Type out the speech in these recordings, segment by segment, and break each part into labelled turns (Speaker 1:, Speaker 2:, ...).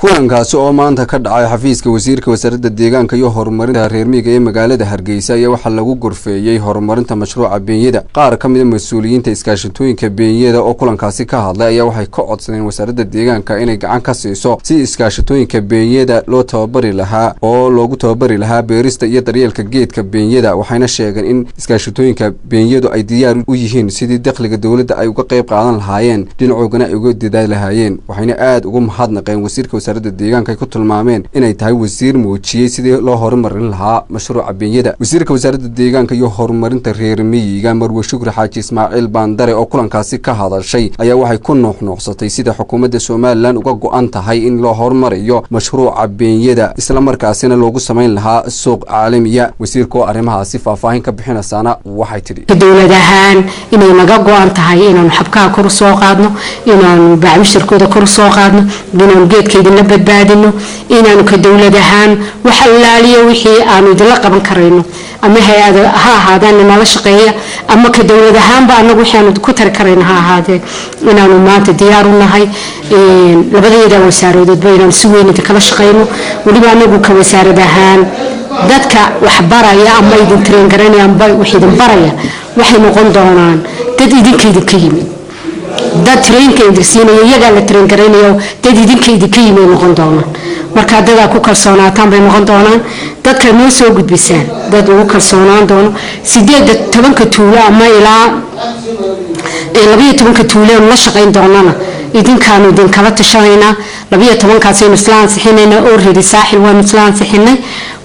Speaker 1: kulankaasi oo maanta ka dhacay xafiiska wasiirka wasaaradda deegaanka iyo horumarinta reer miyiga ee magaalada Hargeysa ayaa waxa lagu gorfeeyay horumarinta mashruuca beenyada qaar ka mid ah mas'uuliyiinta iskaashatooyinka beenyada oo kulankaasi ka hadlay ayaa waxay ka codsadeen wasaaradda deegaanka inay gacan ka siiso si iskaashatooyinka beenyada loo tababari lahaa oo loogu tababari lahaa beerista iyo daryeelka geedka beenyada waxayna sheegeen in iskaashatooyinka beenyadu ay diyaar u yihiin sidii dakhliga dawladda ay uga qayb qaadan lahaayeen dhinacoogana ay uga dadaali lahaayeen waxayna aad ugu mahadnaqeen wasiirka wasaaradda deegaanka ay ku tilmaameen inay tahay wasiir muujiyay sidii loo horumarin lahaa mashruuca beenyada wasiirka wasaaradda deegaanka iyo horumarinta reer miyiga Marwe Shukri Xaaji Ismaaciil Baandare oo kulankaasi ka hadashay ayaa waxay ku nuuxnuuxsatay sida xukuumadda Soomaaliland uga go'an tahay in loo horumariyo mashruuca beenyada isla markaasina loogu sameyn lahaa suuq caalamiya wasiirku arrimahaasi faahfaahin ka bixinaysaana waxay tiri
Speaker 2: dawladahan inay naga go'an tahay inaan xabkaha kor soo qaadno inaan baacmishirkooda kor soo qaadno inaan geedkeeda la badbaadino inaan ka dawladahan waxa laaliyo wixii aan idila qaban karayno ama hay'ad ha ahaadaan nala shaqeeya ama ka dawladahan ba anagu waxaan ku tar karayno ha ahaadee inaan maanta diyaar u nahay labadeeda wasaaradood bayna si weyn kala shaqeyno waliba anagu ka wasaaradahan dadka wax baraya ama idin train garanayaan wixii idin baraya waxay noqon doonaan dad idinkeeda ka yimid dad trainka idinsiinaya iyaga la train garanayo dad idinkeeda ka yimid noqon doonaan marka dad ku kalsoonaataan bay noqon doonaan dadka noo soo gudbisaan dad ugu kalsoonaan doono 18 tuulo ama ilaa 12 tuulo la shaqeyn doonana idinkaanu idin kala tashanayna 12 kaasay islaan sixinayna oo reedi saaxil waan islaan sixinay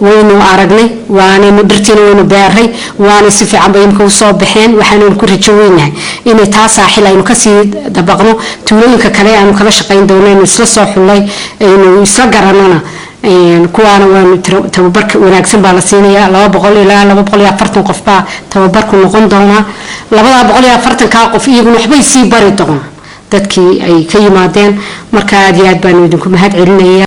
Speaker 2: waynu aragnay waana mudirtiin waynu baaray waana si fiican bay imka soo baxeen waxaanu ku rajoonahay in taas saaxil aynu ka sii dabaqno tuulooyinka kale aanu kala shaqeyn doonayna isla soo xulay aynu isla garanana kuwaana waanu tababarka wanaagsan baa la siinayaa 200 ilaa 240 qof baa tababarku noqon doona 240 ka qof iyaguna waxbay sii bari doonaan dadkii ay ka yimaadeen marka aad iyo aad baan idinku mahad celinaya